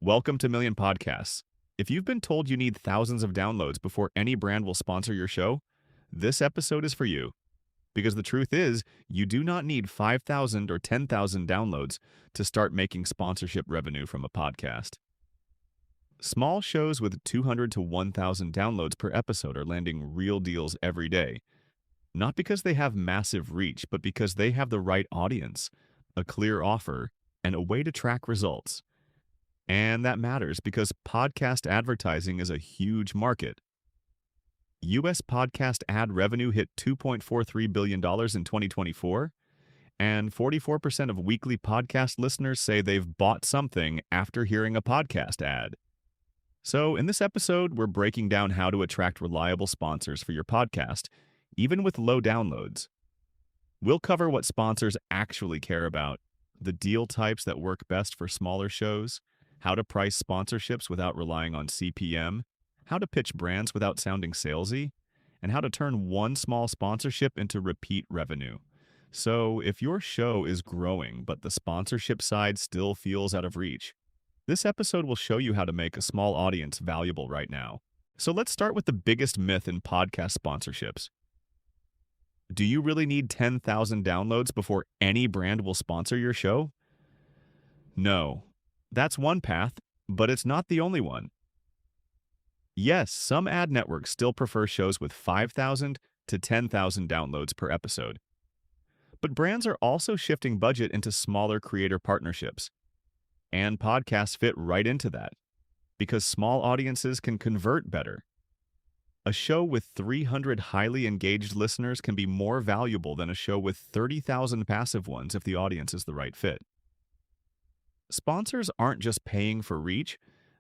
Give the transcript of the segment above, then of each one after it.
Welcome to Million Podcasts. If you've been told you need thousands of downloads before any brand will sponsor your show, this episode is for you. Because the truth is, you do not need 5,000 or 10,000 downloads to start making sponsorship revenue from a podcast. Small shows with 200 to 1,000 downloads per episode are landing real deals every day. Not because they have massive reach, but because they have the right audience, a clear offer, and a way to track results. And that matters because podcast advertising is a huge market. U.S. podcast ad revenue hit $2.43 billion in 2024, and 44% of weekly podcast listeners say they've bought something after hearing a podcast ad. So in this episode, we're breaking down how to attract reliable sponsors for your podcast, even with low downloads. We'll cover what sponsors actually care about, the deal types that work best for smaller shows, how to price sponsorships without relying on CPM, how to pitch brands without sounding salesy, and how to turn one small sponsorship into repeat revenue. So if your show is growing but the sponsorship side still feels out of reach, this episode will show you how to make a small audience valuable right now. So let's start with the biggest myth in podcast sponsorships. Do you really need 10,000 downloads before any brand will sponsor your show? No. That's one path, but it's not the only one. Yes, some ad networks still prefer shows with 5,000 to 10,000 downloads per episode. But brands are also shifting budget into smaller creator partnerships. And podcasts fit right into that, because small audiences can convert better. A show with 300 highly engaged listeners can be more valuable than a show with 30,000 passive ones if the audience is the right fit. Sponsors aren't just paying for reach,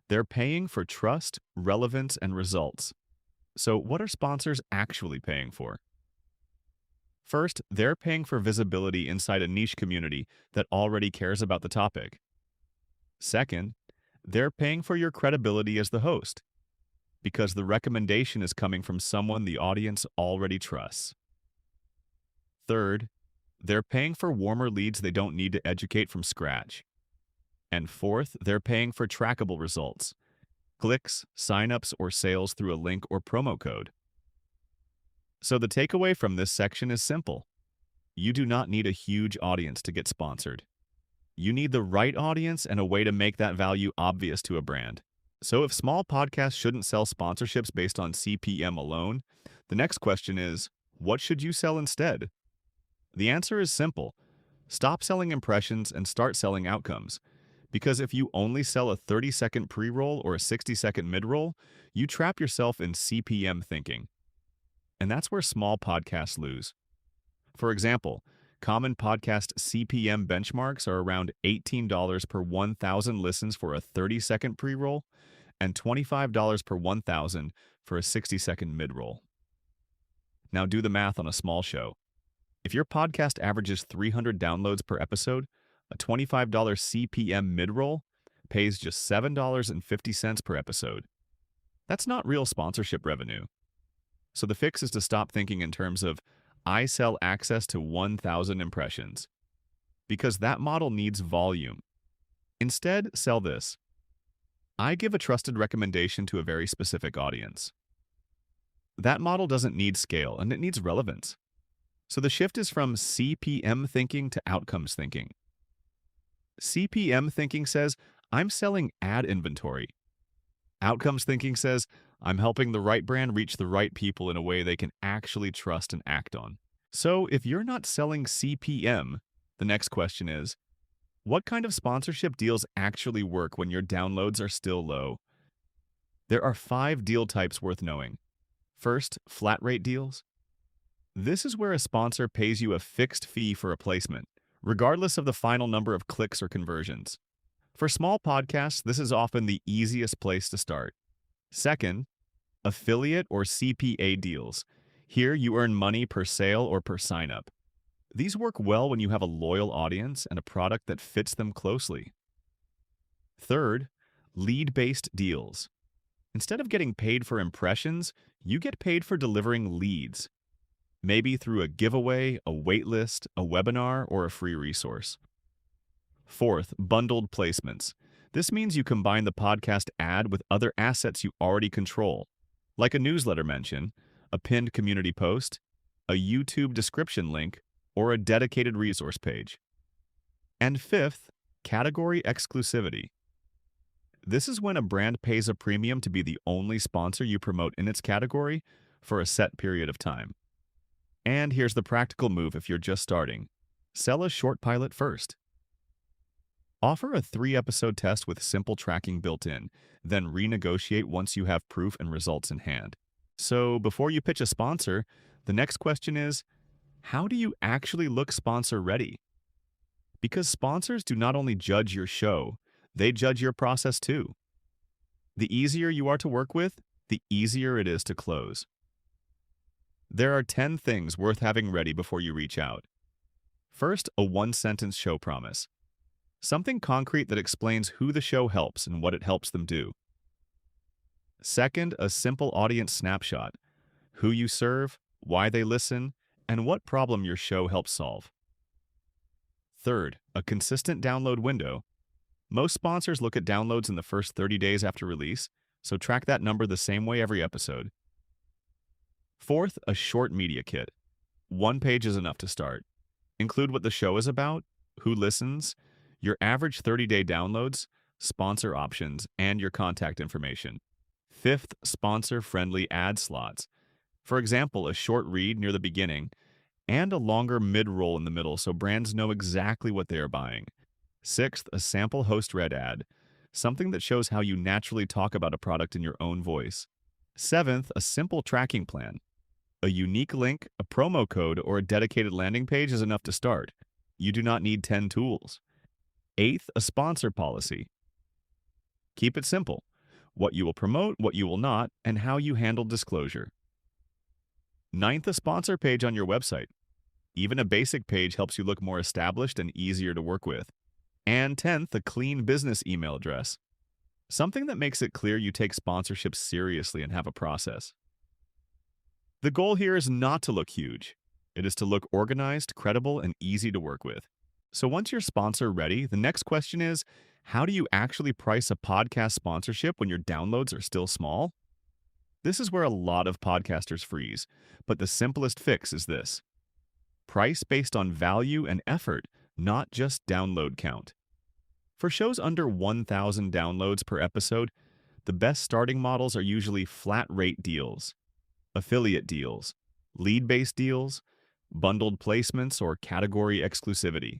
they're paying for trust, relevance, and results. So what are sponsors actually paying for? First, they're paying for visibility inside a niche community that already cares about the topic. Second, they're paying for your credibility as the host, because the recommendation is coming from someone the audience already trusts. Third, they're paying for warmer leads they don't need to educate from scratch. And fourth, they're paying for trackable results, clicks, signups, or sales through a link or promo code. So the takeaway from this section is simple. You do not need a huge audience to get sponsored. You need the right audience and a way to make that value obvious to a brand. So if small podcasts shouldn't sell sponsorships based on CPM alone, the next question is, what should you sell instead? The answer is simple. Stop selling impressions and start selling outcomes. Because if you only sell a 30-second pre-roll or a 60-second mid-roll, you trap yourself in CPM thinking. And that's where small podcasts lose. For example, common podcast CPM benchmarks are around $18 per 1,000 listens for a 30-second pre-roll and $25 per 1,000 for a 60-second mid-roll. Now do the math on a small show. If your podcast averages 300 downloads per episode, a $25 CPM mid-roll pays just $7.50 per episode. That's not real sponsorship revenue. So the fix is to stop thinking in terms of, I sell access to 1,000 impressions. Because that model needs volume. Instead, sell this. I give a trusted recommendation to a very specific audience. That model doesn't need scale, and it needs relevance. So the shift is from CPM thinking to outcomes thinking. CPM thinking says, I'm selling ad inventory. Outcomes thinking says, I'm helping the right brand reach the right people in a way they can actually trust and act on. So if you're not selling CPM, the next question is, what kind of sponsorship deals actually work when your downloads are still low? There are 5 deal types worth knowing. First, flat rate deals. This is where a sponsor pays you a fixed fee for a placement, regardless of the final number of clicks or conversions. For small podcasts, this is often the easiest place to start. Second, affiliate or CPA deals. Here you earn money per sale or per sign-up. These work well when you have a loyal audience and a product that fits them closely. Third, lead-based deals. Instead of getting paid for impressions, you get paid for delivering leads. Maybe through a giveaway, a waitlist, a webinar, or a free resource. Fourth, bundled placements. This means you combine the podcast ad with other assets you already control, like a newsletter mention, a pinned community post, a YouTube description link, or a dedicated resource page. And fifth, category exclusivity. This is when a brand pays a premium to be the only sponsor you promote in its category for a set period of time. And here's the practical move if you're just starting. Sell a short pilot first. Offer a 3-episode test with simple tracking built in, then renegotiate once you have proof and results in hand. So before you pitch a sponsor, the next question is, how do you actually look sponsor ready? Because sponsors do not only judge your show, they judge your process too. The easier you are to work with, the easier it is to close. There are 10 things worth having ready before you reach out. First, a 1-sentence show promise. Something concrete that explains who the show helps and what it helps them do. Second, a simple audience snapshot. Who you serve, why they listen, and what problem your show helps solve. Third, a consistent download window. Most sponsors look at downloads in the first 30 days after release, so track that number the same way every episode. Fourth, a short media kit. 1 page is enough to start. Include what the show is about, who listens, your average 30-day downloads, sponsor options, and your contact information. Fifth, sponsor-friendly ad slots. For example, a short read near the beginning and a longer mid-roll in the middle so brands know exactly what they are buying. Sixth, a sample host-read ad, something that shows how you naturally talk about a product in your own voice. Seventh, a simple tracking plan. A unique link, a promo code, or a dedicated landing page is enough to start. You do not need 10 tools. Eighth, a sponsor policy. Keep it simple. What you will promote, what you will not, and how you handle disclosure. Ninth, a sponsor page on your website. Even a basic page helps you look more established and easier to work with. And 10th, a clean business email address. Something that makes it clear you take sponsorship seriously and have a process. The goal here is not to look huge. It is to look organized, credible, and easy to work with. So once you're sponsor ready, the next question is, how do you actually price a podcast sponsorship when your downloads are still small? This is where a lot of podcasters freeze, but the simplest fix is this. Price based on value and effort, not just download count. For shows under 1,000 downloads per episode, the best starting models are usually flat rate deals, affiliate deals, lead-based deals, bundled placements, or category exclusivity.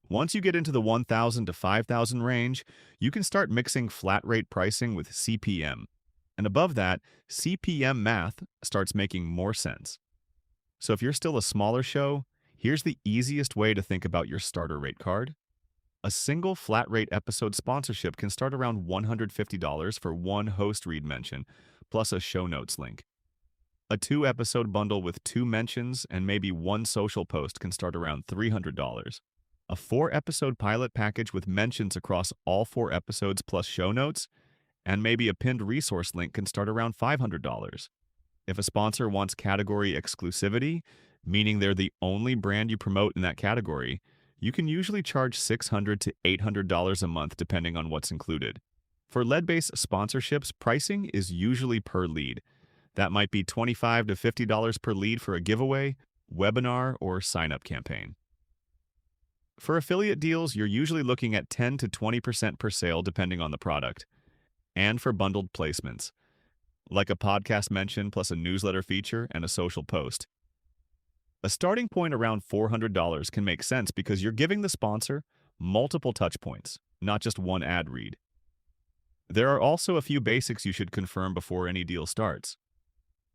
Once you get into the 1,000 to 5,000 range, you can start mixing flat rate pricing with CPM. And above that, CPM math starts making more sense. So if you're still a smaller show, here's the easiest way to think about your starter rate card. A single flat rate episode sponsorship can start around $150 for 1 host read mention, plus a show notes link. A 2-episode bundle with 2 mentions and maybe 1 social post can start around $300. A 4-episode pilot package with mentions across all 4 episodes plus show notes, and maybe a pinned resource link can start around $500. If a sponsor wants category exclusivity, meaning they're the only brand you promote in that category, you can usually charge $600 to $800 a month depending on what's included. For lead-based sponsorships, pricing is usually per lead. That might be $25 to $50 per lead for a giveaway, webinar, or sign-up campaign. For affiliate deals, you're usually looking at 10 to 20% per sale depending on the product. And for bundled placements, like a podcast mention plus a newsletter feature and a social post. A starting point around $400 can make sense because you're giving the sponsor multiple touch points, not just one ad read. There are also a few basics you should confirm before any deal starts.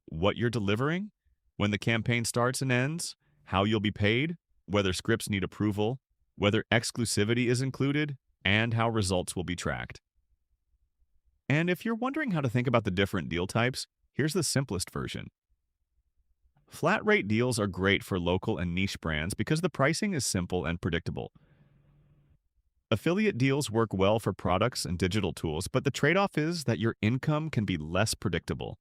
What you're delivering, when the campaign starts and ends, how you'll be paid, whether scripts need approval, whether exclusivity is included, and how results will be tracked. And if you're wondering how to think about the different deal types, here's the simplest version. Flat rate deals are great for local and niche brands because the pricing is simple and predictable. Affiliate deals work well for products and digital tools, but the trade-off is that your income can be less predictable.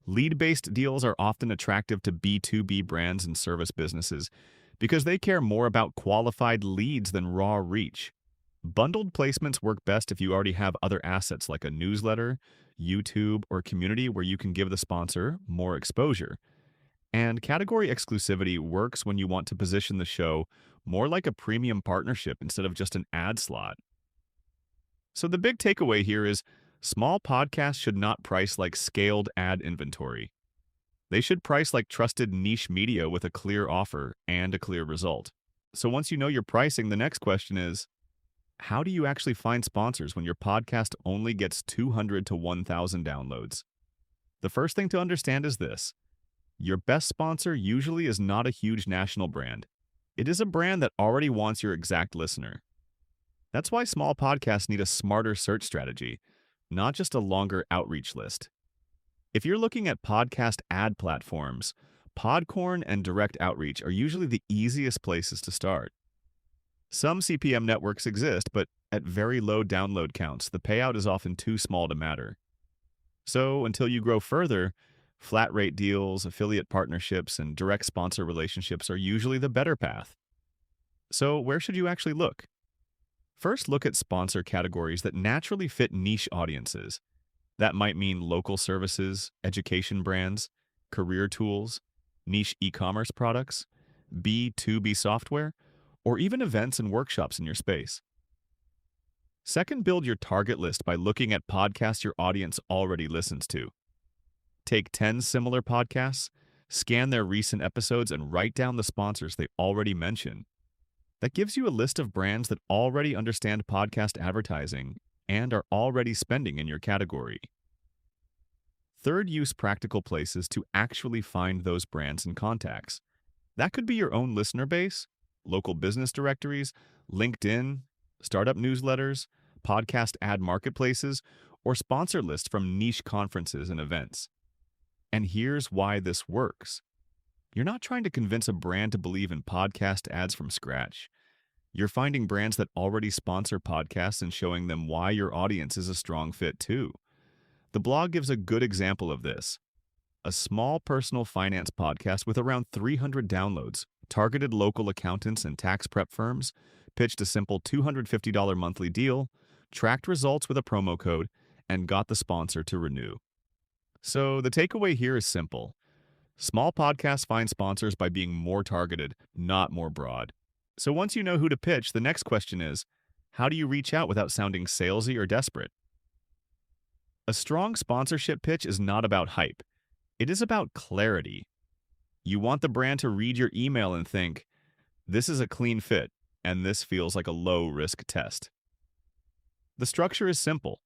Lead-based deals are often attractive to B2B brands and service businesses because they care more about qualified leads than raw reach. Bundled placements work best if you already have other assets like a newsletter, YouTube, or community where you can give the sponsor more exposure. And category exclusivity works when you want to position the show more like a premium partnership instead of just an ad slot. So the big takeaway here is small podcasts should not price like scaled ad inventory. They should price like trusted niche media with a clear offer and a clear result. So once you know your pricing, the next question is, how do you actually find sponsors when your podcast only gets 200 to 1,000 downloads? The first thing to understand is this. Your best sponsor usually is not a huge national brand. It is a brand that already wants your exact listener. That's why small podcasts need a smarter search strategy, not just a longer outreach list. If you're looking at podcast ad platforms, Podcorn and direct outreach are usually the easiest places to start. Some CPM networks exist, but at very low download counts, the payout is often too small to matter. So, until you grow further, flat rate deals, affiliate partnerships, and direct sponsor relationships are usually the better path. So, where should you actually look? First, look at sponsor categories that naturally fit niche audiences. That might mean local services, education brands, career tools, niche e-commerce products, B2B software, or even events and workshops in your space. Second, build your target list by looking at podcasts your audience already listens to. Take 10 similar podcasts, scan their recent episodes, and write down the sponsors they already mention. That gives you a list of brands that already understand podcast advertising and are already spending in your category. Third, use practical places to actually find those brands and contacts. That could be your own listener base, local business directories, LinkedIn, startup newsletters, podcast ad marketplaces, or sponsor lists from niche conferences and events. And here's why this works. You're not trying to convince a brand to believe in podcast ads from scratch. You're finding brands that already sponsor podcasts and showing them why your audience is a strong fit too. The blog gives a good example of this. A small personal finance podcast with around 300 downloads, targeted local accountants and tax prep firms, pitched a simple $250 monthly deal, tracked results with a promo code, and got the sponsor to renew. So the takeaway here is simple. Small podcasts find sponsors by being more targeted, not more broad. So once you know who to pitch, the next question is, how do you reach out without sounding salesy or desperate? A strong sponsorship pitch is not about hype. It is about clarity. You want the brand to read your email and think, this is a clean fit, and this feels like a low-risk test. The structure is simple.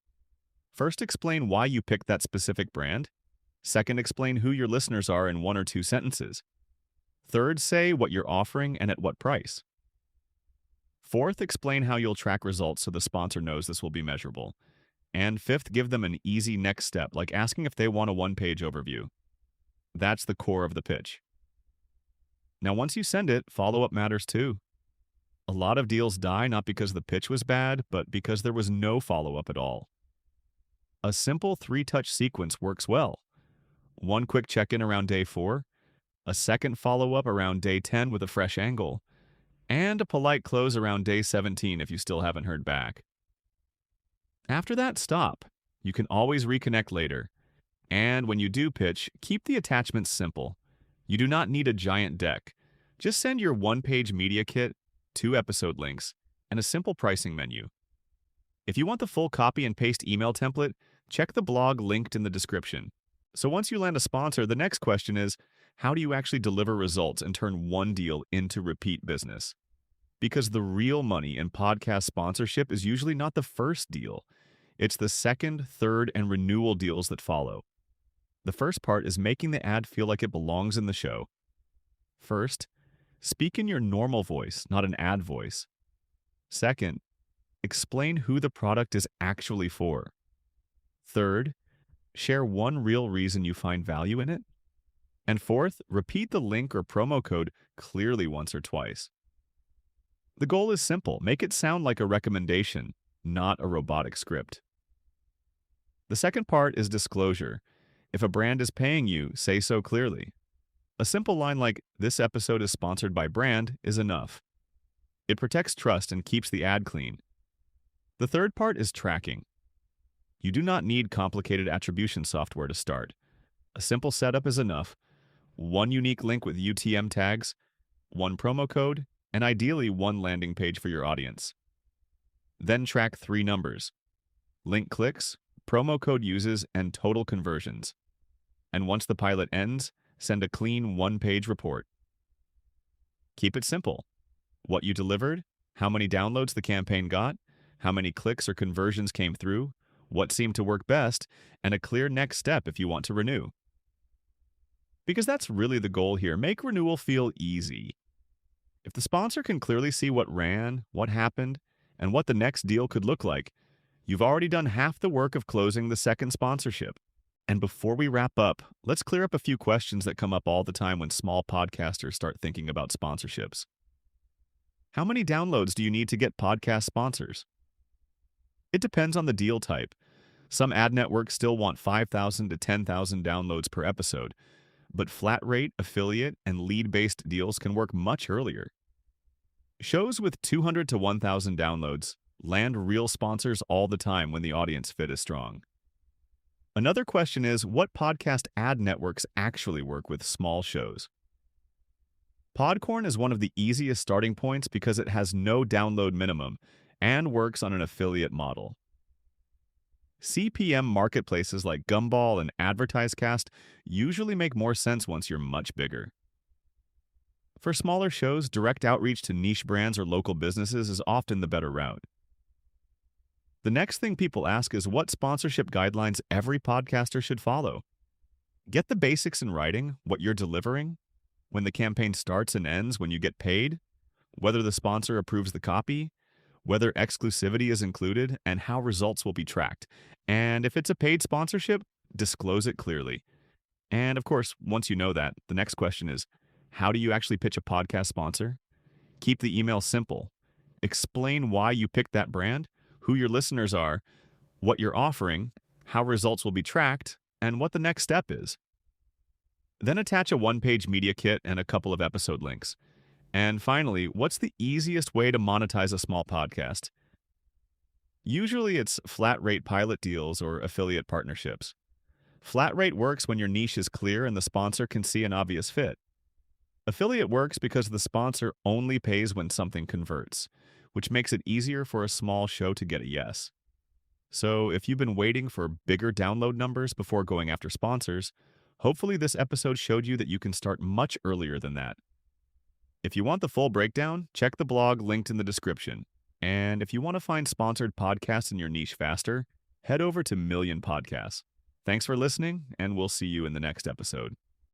First, explain why you picked that specific brand. Second, explain who your listeners are in 1 or 2 sentences. Third, say what you're offering and at what price. Fourth, explain how you'll track results so the sponsor knows this will be measurable. And fifth, give them an easy next step, like asking if they want a one-page overview. That's the core of the pitch. Now, once you send it, follow-up matters too. A lot of deals die not because the pitch was bad, but because there was no follow-up at all. A simple 3-touch sequence works well. One quick check-in around day 4, a second follow-up around day 10 with a fresh angle, and a polite close around day 17 if you still haven't heard back. After that, stop. You can always reconnect later. And when you do pitch, keep the attachments simple. You do not need a giant deck. Just send your one-page media kit, 2 episode links, and a simple pricing menu. If you want the full copy and paste email template, check the blog linked in the description. So once you land a sponsor, the next question is, how do you actually deliver results and turn one deal into repeat business? Because the real money in podcast sponsorship is usually not the first deal. It's the second, third, and renewal deals that follow. The first part is making the ad feel like it belongs in the show. First, speak in your normal voice, not an ad voice. Second, explain who the product is actually for. Third, share one real reason you find value in it. And fourth, repeat the link or promo code clearly once or twice. The goal is simple. Make it sound like a recommendation, not a robotic script. The second part is disclosure. If a brand is paying you, say so clearly. A simple line like, "This episode is sponsored by brand," is enough. It protects trust and keeps the ad clean. The third part is tracking. You do not need complicated attribution software to start. A simple setup is enough. One unique link with UTM tags, one promo code, and ideally one landing page for your audience. Then track three numbers: link clicks, promo code uses, and total conversions. And once the pilot ends, send a clean one-page report. Keep it simple. What you delivered, how many downloads the campaign got, how many clicks or conversions came through, what seemed to work best, and a clear next step if you want to renew. Because that's really the goal here. Make renewal feel easy. If the sponsor can clearly see what ran, what happened, and what the next deal could look like, you've already done half the work of closing the second sponsorship. And before we wrap up, let's clear up a few questions that come up all the time when small podcasters start thinking about sponsorships. How many downloads do you need to get podcast sponsors? It depends on the deal type. Some ad networks still want 5,000 to 10,000 downloads per episode, but flat rate, affiliate, and lead-based deals can work much earlier. Shows with 200 to 1,000 downloads land real sponsors all the time when the audience fit is strong. Another question is, what podcast ad networks actually work with small shows? Podcorn is one of the easiest starting points because it has no download minimum and works on an affiliate model. CPM marketplaces like Gumball and AdvertiseCast usually make more sense once you're much bigger. For smaller shows, direct outreach to niche brands or local businesses is often the better route. The next thing people ask is what sponsorship guidelines every podcaster should follow. Get the basics in writing, what you're delivering, when the campaign starts and ends, when you get paid, whether the sponsor approves the copy, whether exclusivity is included, and how results will be tracked. And if it's a paid sponsorship, disclose it clearly. And of course, once you know that, the next question is, how do you actually pitch a podcast sponsor? Keep the email simple. Explain why you picked that brand, who your listeners are, what you're offering, how results will be tracked, and what the next step is. Then attach a one-page media kit and a couple of episode links. And finally, what's the easiest way to monetize a small podcast? Usually it's flat rate pilot deals or affiliate partnerships. Flat rate works when your niche is clear and the sponsor can see an obvious fit. Affiliate works because the sponsor only pays when something converts, which makes it easier for a small show to get a yes. So if you've been waiting for bigger download numbers before going after sponsors, hopefully this episode showed you that you can start much earlier than that. If you want the full breakdown, check the blog linked in the description. And if you want to find sponsored podcasts in your niche faster, head over to Million Podcasts. Thanks for listening, and we'll see you in the next episode.